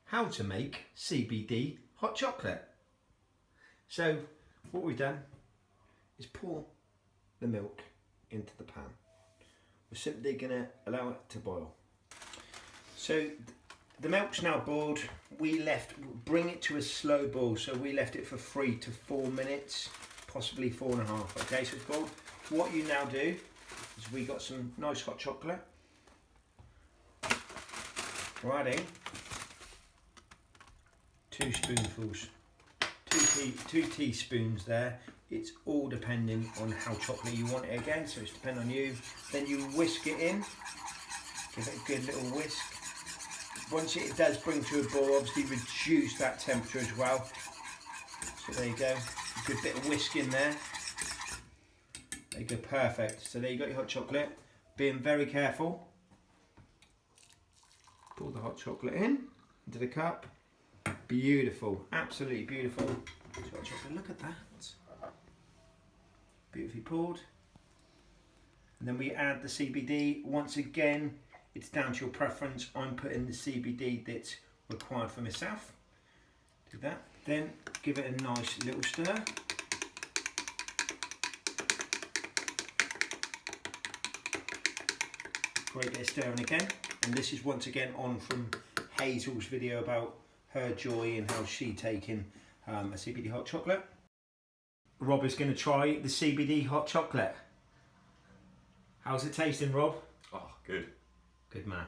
how to make CBD hot chocolate. So what we've done is pour the milk into the pan. We're simply going to allow it to boil. So the milk's now boiled. Bring it to a slow boil. So we left it for 3 to 4 minutes, possibly 4.5. Okay, so it's boiled. What you now do is we got some nice hot chocolate. We're adding 2 spoonfuls, 2 teaspoons there. It's all depending on how chocolate you want it again, so it's depending on you. Then you whisk it in, give it a good little whisk. Once it does bring to a boil, obviously reduce that temperature as well. So there you go, a good bit of whisk in there. There you go, perfect. So there you got your hot chocolate. Being very careful. Pour the hot chocolate into the cup. Beautiful, absolutely beautiful. Hot chocolate, look at that. Beautifully poured. And then we add the CBD. Once again, it's down to your preference. I'm putting the CBD that's required for myself. Do that. Then give it a nice little stir. Great bit of stirring again. And this is once again on from Hazel's video about her joy and how she taking a CBD hot chocolate. Rob is going to try the CBD hot chocolate. How's it tasting, Rob? Oh, good. Good man.